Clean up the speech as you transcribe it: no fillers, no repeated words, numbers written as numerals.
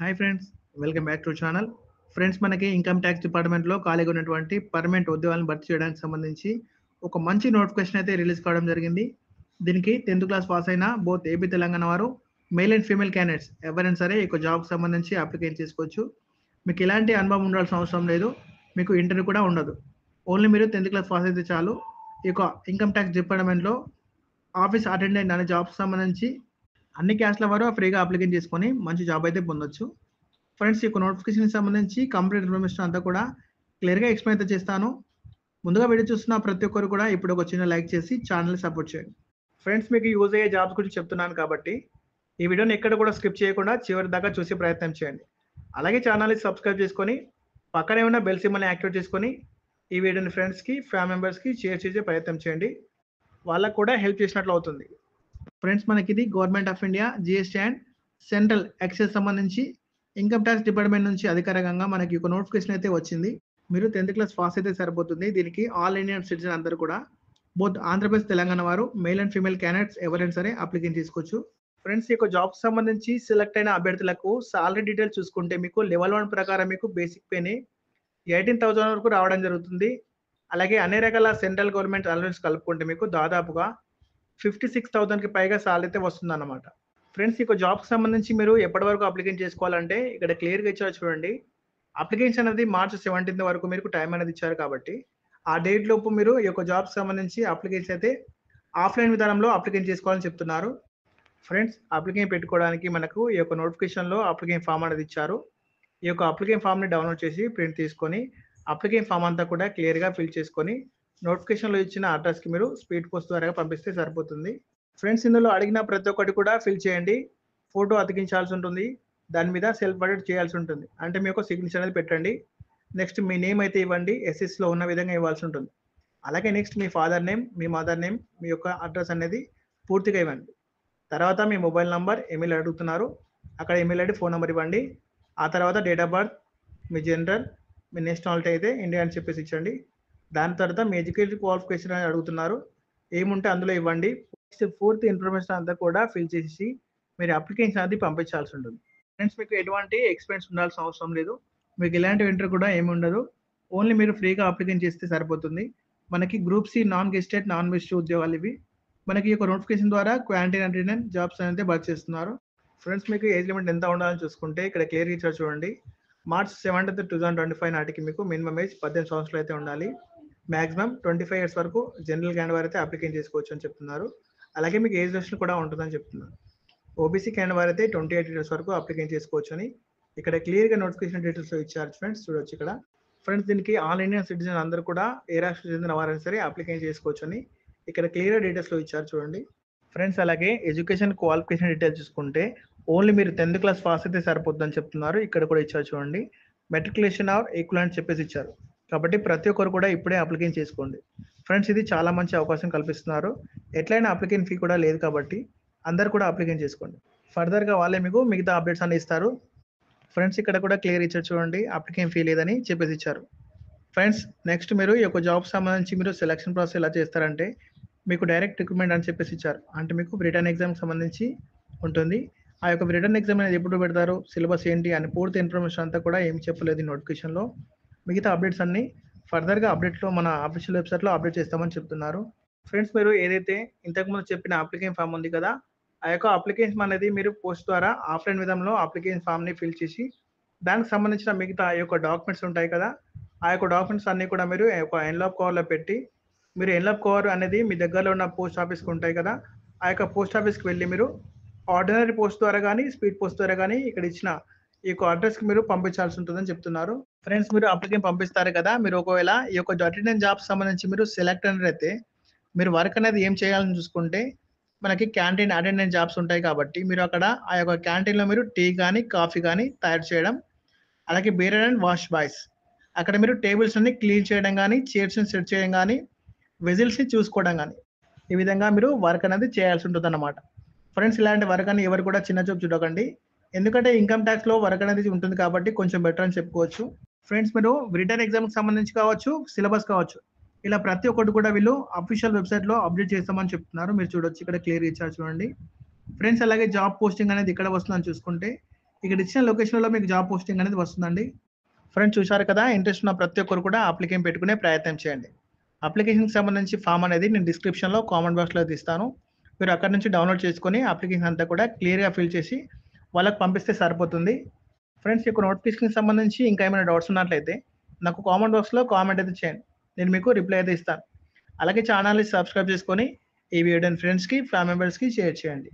Hi friends, welcome back to channel. Friends, మనకి income tax డిపార్ట్మెంట్లో ఖాళీగా ఉన్నటువంటి పర్మనెంట్ ఉద్యోగాలను భర్తీ చేయడానికి సంబంధించి ఒక మంచి నోటిఫికేషన్ అయితే రిలీజ్ కావడం జరిగింది. దీనికి 10th క్లాస్ పాస్ అయిన బోత్ ఏపీ తెలంగాణ వారు మేల్ అండ్ ఫీమేల్ క్యాండిడేట్స్ ఎవరైనా సరే ఈ జాబ్కి సంబంధించి అప్లికేషన్ చేసుకోవచ్చు. మీకు ఎలాంటి అనుభవం ఉండాల్సిన అవసరం లేదు, మీకు ఇంటర్వ్యూ కూడా ఉండదు. ఓన్లీ మీరు 10th క్లాస్ పాస్ అయితే చాలు. ఈ యొక్క ఇన్కమ్ ట్యాక్స్ డిపార్ట్మెంట్లో ఆఫీస్ అటెండెంట్ అనే జాబ్కి సంబంధించి అన్ని క్యాస్ట్ల వారు ఫ్రీగా అప్లికేషన్ చేసుకొని మంచి జాబ్ అయితే పొందొచ్చు. ఫ్రెండ్స్, ఈ నోటిఫికేషన్ సంబంధించి కంప్లీట్ ఇన్ఫర్మేషన్ అంతా కూడా క్లియర్గా ఎక్స్ప్లెయిన్ అయితే చేస్తాను. ముందుగా వీడియో చూస్తున్న ప్రతి ఒక్కరు కూడా ఇప్పుడు ఒక చిన్న లైక్ చేసి ఛానల్ని సపోర్ట్ చేయండి. ఫ్రెండ్స్, మీకు యూజ్ అయ్యే జాబ్స్ గురించి చెప్తున్నాను కాబట్టి ఈ వీడియోని ఎక్కడ కూడా స్కిప్ చేయకుండా చివరి దాకా చూసే ప్రయత్నం చేయండి. అలాగే ఛానల్ని సబ్స్క్రైబ్ చేసుకొని పక్కనే ఉన్న బెల్ సింబల్ని యాక్టివేట్ చేసుకొని ఈ వీడియోని ఫ్రెండ్స్కి ఫ్యామిలీ మెంబర్స్కి షేర్ చేసే ప్రయత్నం చేయండి. వాళ్ళకు కూడా హెల్ప్ చేసినట్లు అవుతుంది. ఫ్రెండ్స్, మనకి ఇది government of India GST and central excise సంబంధించి ఇన్కమ్ ట్యాక్స్ డిపార్ట్మెంట్ నుంచి అధికారికంగా మనకి ఒక నోటిఫికేషన్ అయితే వచ్చింది. మీరు 10th క్లాస్ పాస్ అయితే సరిపోతుంది. దీనికి ఆల్ ఇండియన్ సిటిజన్ అందరూ కూడా బోత్ ఆంధ్రప్రదేశ్ తెలంగాణ వారు మేల్ అండ్ ఫీమేల్ క్యాండిడేట్స్ ఎవరైనా సరే అప్లికేషన్ తీసుకోవచ్చు. ఫ్రెండ్స్, ఈ జాబ్ సంబంధించి సెలెక్ట్ అయిన అభ్యర్థులకు సాలరీ డీటెయిల్స్ చూసుకుంటే మీకు లెవెల్ 1 ప్రకారం మీకు బేసిక్ పేని 18,000 వరకు రావడం జరుగుతుంది. అలాగే అన్ని రకాల సెంట్రల్ గవర్నమెంట్ అలవెన్స్ కలుపుకుంటే మీకు దాదాపుగా 56,000కి పైగా సాలరీ అయితే వస్తుంది అన్నమాట. ఫ్రెండ్స్, ఈ జాబ్కి సంబంధించి మీరు ఎప్పటి వరకు అప్లికేషన్ చేసుకోవాలంటే ఇక్కడ క్లియర్గా ఇచ్చారు చూడండి. అప్లికేషన్ అనేది మార్చి 17 వరకు మీకు టైం అనేది ఇచ్చారు కాబట్టి ఆ డేట్ లోపు మీరు ఈ జాబ్కి సంబంధించి అప్లికేషన్ అయితే ఆఫ్లైన్ విధానంలో అప్లికేషన్ చేసుకోవాలని చెప్తున్నారు. ఫ్రెండ్స్, అప్లికేషన్ పెట్టుకోవడానికి మనకు ఈ నోటిఫికేషన్లో అప్లికేషన్ ఫామ్ అనేది ఇచ్చారు. ఈ అప్లికేషన్ ఫామ్ని డౌన్లోడ్ చేసి ప్రింట్ తీసుకొని అప్లికేషన్ ఫామ్ అంతా కూడా క్లియర్గా ఫిల్ చేసుకొని నోటిఫికేషన్లో ఇచ్చిన అడ్రస్కి మీరు స్పీడ్ పోస్ట్ ద్వారా పంపిస్తే సరిపోతుంది. ఫ్రెండ్స్, ఇందులో అడిగిన ప్రతి ఒక్కటి కూడా ఫిల్ చేయండి. ఫోటో అతికించాల్సి ఉంటుంది, దాని మీద సెల్ఫ్ అటెండ్ చేయాల్సి ఉంటుంది. అంటే మీ యొక్క సిగ్నేచర్ అనేది పెట్టండి. నెక్స్ట్ మీ నేమ్ అయితే ఇవ్వండి, ఎస్ఎస్లో ఉన్న విధంగా ఇవ్వాల్సి ఉంటుంది. అలాగే నెక్స్ట్ మీ ఫాదర్ నేమ్, మీ మదర్ నేమ్, మీ యొక్క అడ్రస్ అనేది పూర్తిగా ఇవ్వండి. తర్వాత మీ మొబైల్ నంబర్, ఈమెయిల్ అడుగుతున్నారు, అక్కడ ఈమెయిల్ ఐడి, ఫోన్ నెంబర్ ఇవ్వండి. ఆ తర్వాత date of birth, me gender, me nationality అయితే ఇండియా అని చెప్పేసి ఇచ్చండి. దాని తర్వాత మీ ఎడ్యుకేషన్ క్వాలిఫికేషన్ అని అడుగుతున్నారు, ఏముంటే అందులో ఇవ్వండి. పూర్తి ఇన్ఫర్మేషన్ అంతా కూడా ఫిల్ చేసి మీరు అప్లికేషన్ అది పంపించాల్సి ఉంటుంది. ఫ్రెండ్స్, మీకు ఎటువంటి ఎక్స్పీరియన్స్ ఉండాల్సిన అవసరం లేదు, మీకు ఎలాంటి ఇంటర్ కూడా ఏమి ఉండదు. ఓన్లీ మీరు ఫ్రీగా అప్లికేషన్ చేస్తే సరిపోతుంది. మనకి group C non gazetted non west ఉద్యోగాలు ఇవి. మనకి ఈ నోటిఫికేషన్ ద్వారా క్వారంటైన్ అటెండెంట్ జాబ్స్ అనేది భర్తీ చేస్తున్నారు. ఫ్రెండ్స్, మీకు ఏజ్ లిమిట్ ఎంత ఉండాలని చూసుకుంటే ఇక్కడ క్లియర్గా ఇచ్చారు చూడండి. మార్చ్ 7, 2025 నాటికి మీకు మినిమం ఏజ్ 18 సంవత్సరాలు అయితే ఉండాలి. మాక్సిమం 25 ఇయర్స్ వరకు జనరల్ క్యాండిడేట్ వారు అయితే అప్లికేషన్ చేసుకోవచ్చు అని చెప్తున్నారు. అలాగే మీకు ఏజ్ లిమిట్ కూడా ఉంటుందని చెప్తున్నారు. ఓబీసీ క్యాండిడేట్ వారు అయితే 28 ఇయర్స్ వరకు అప్లికేషన్ చేసుకోవచ్చు అని ఇక్కడ క్లియర్గా నోటిఫికేషన్ డీటెయిల్స్ ఇచ్చారు ఫ్రెండ్స్, చూడొచ్చు ఇక్కడ. ఫ్రెండ్స్, దీనికి ఆల్ ఇండియన్ సిటిజన్ అందరూ కూడా ఏ రాష్ట్రం చెందిన వారైనా సరే అప్లికేషన్ చేసుకోవచ్చు అని ఇక్కడ క్లియర్గా డీటెయిల్స్లో ఇచ్చారు చూడండి. ఫ్రెండ్స్, అలాగే ఎడ్యుకేషన్ క్వాలిఫికేషన్ డీటెయిల్స్ చూసుకుంటే ఓన్లీ మీరు 10th క్లాస్ పాస్ అయితే సరిపోతుందని చెప్తున్నారు. ఇక్కడ కూడా ఇచ్చారు చూడండి, మెట్రికులేషన్ ఆర్ ఈక్వలెంట్ అని చెప్పేసి ఇచ్చారు. కాబట్టి ప్రతి ఒక్కరు కూడా ఇప్పుడే అప్లికేషన్ చేసుకోండి. ఫ్రెండ్స్, ఇది చాలా మంచి అవకాశం కల్పిస్తున్నారు. ఎట్లయినా అప్లికేషన్ ఫీ కూడా లేదు కాబట్టి అందరు కూడా అప్లికేషన్ చేసుకోండి. ఫర్దర్గా వాళ్ళే మీకు మిగతా అప్డేట్స్ అన్ని ఇస్తారు. ఫ్రెండ్స్, ఇక్కడ కూడా క్లియర్ ఇచ్చారు చూడండి, అప్లికేషన్ ఫీ లేదని చెప్పేసి ఇచ్చారు. ఫ్రెండ్స్, నెక్స్ట్ మీరు ఈ జాబ్ సంబంధించి మీరు సెలక్షన్ ప్రాసెస్ ఎలా చేస్తారంటే మీకు డైరెక్ట్ రిక్రూట్మెంట్ అని చెప్పేసి ఇచ్చారు. అంటే మీకు రిటర్న్ ఎగ్జామ్ సంబంధించి ఉంటుంది. ఆ యొక్క రిటర్న్ ఎగ్జామ్ అనేది ఎప్పుడు పెడతారు, సిలబస్ ఏంటి అని పూర్తి ఇన్ఫర్మేషన్ అంతా కూడా ఏమి చెప్పలేదు ఈ నోటిఫికేషన్లో. మిగతా అప్డేట్స్ అన్ని ఫర్దర్గా అప్డేట్లో మన ఆఫీషియల్ వెబ్సైట్లో అప్డేట్ చేస్తామని చెప్తున్నారు. ఫ్రెండ్స్, మీరు ఏదైతే ఇంతకుముందు చెప్పిన అప్లికేషన్ ఫామ్ ఉంది కదా, ఆ యొక్క అప్లికేషన్ అనేది మీరు పోస్ట్ ద్వారా ఆఫ్లైన్ విధంలో అప్లికేషన్ ఫామ్ని ఫిల్ చేసి దానికి సంబంధించిన మిగతా ఆ యొక్క డాక్యుమెంట్స్ ఉంటాయి కదా, ఆ యొక్క డాక్యుమెంట్స్ అన్నీ కూడా మీరు ఒక ఎన్వలప్ కవర్లో పెట్టి మీరు ఎన్వలప్ కవర్ అనేది మీ దగ్గరలో ఉన్న పోస్ట్ ఆఫీస్కి ఉంటాయి కదా, ఆ యొక్క పోస్ట్ ఆఫీస్కి వెళ్ళి మీరు ఆర్డినరీ పోస్ట్ ద్వారా కానీ స్పీడ్ పోస్ట్ ద్వారా కానీ ఇక్కడ ఇచ్చిన ఈ యొక్క అడ్రస్కి మీరు పంపించాల్సి ఉంటుందని చెప్తున్నారు. ఫ్రెండ్స్, మీరు అప్లికేషన్ పంపిస్తారు కదా, మీరు ఒకవేళ ఈ యొక్క అటెండెంట్ జాబ్స్ సంబంధించి మీరు సెలెక్ట్ అయితే మీరు వర్క్ అనేది ఏం చేయాలని చూసుకుంటే మనకి క్యాంటీన్ అటెండెంట్ జాబ్స్ ఉంటాయి కాబట్టి మీరు అక్కడ ఆ యొక్క క్యాంటీన్లో మీరు టీ కానీ కాఫీ కానీ తయారు చేయడం, అలాగే బేరర్ అండ్ వాష్ బాయ్స్ అక్కడ మీరు టేబుల్స్ అన్ని క్లీన్ చేయడం కానీ చైర్స్ని సెట్ చేయడం కానీ వెజిల్స్ని చూసుకోవడం కానీ ఈ విధంగా మీరు వర్క్ అనేది చేయాల్సి ఉంటుంది అన్నమాట. ఫ్రెండ్స్, ఇలాంటి వర్క్ అని ఎవరు కూడా చిన్న చూపు చూడకండి, ఎందుకంటే ఇన్కమ్ ట్యాక్స్లో వర్క్ అనేది ఉంటుంది కాబట్టి కొంచెం బెటర్ అని చెప్పుకోవచ్చు. ఫ్రెండ్స్, మీరు రిటర్న్ ఎగ్జామ్కి సంబంధించి కావచ్చు, సిలబస్ కావచ్చు, ఇలా ప్రతి ఒక్కటి కూడా వీళ్ళు అఫీషియల్ వెబ్సైట్లో అప్డేట్ చేస్తామని చెప్తున్నారు. మీరు చూడొచ్చు, ఇక్కడ క్లియర్ ఇచ్చారు చూడండి. ఫ్రెండ్స్, అలాగే జాబ్ పోస్టింగ్ అనేది ఇక్కడ వస్తుందని చూసుకుంటే ఇక్కడ ఇచ్చిన లొకేషన్లో మీకు జాబ్ పోస్టింగ్ అనేది వస్తుందండి. ఫ్రెండ్స్ చూశారు కదా, ఇంట్రెస్ట్ ఉన్న ప్రతి ఒక్కరు కూడా అప్లికేషన్ పెట్టుకునే ప్రయత్నం చేయండి. అప్లికేషన్కి సంబంధించి ఫామ్ అనేది నేను డిస్క్రిప్షన్లో కామెంట్ బాక్స్లో ఇస్తాను. మీరు అక్కడ నుంచి డౌన్లోడ్ చేసుకొని అప్లికేషన్ అంతా కూడా క్లియర్గా ఫిల్ చేసి వాళ్ళకి పంపిస్తే సరిపోతుంది. ఫ్రెండ్స్, ఈ నోటిఫికేషన్కి సంబంధించి ఇంకా ఏమైనా డౌట్స్ ఉన్నట్లయితే నాకు కామెంట్ బాక్స్లో కామెంట్ అయితే చేయండి. నేను మీకు రిప్లై అయితే ఇస్తాను. అలాగే ఛానల్ని సబ్స్క్రైబ్ చేసుకొని ఈ వీడియోని ఫ్రెండ్స్కి, ఫ్యామిలీ మెంబర్స్కి షేర్ చేయండి.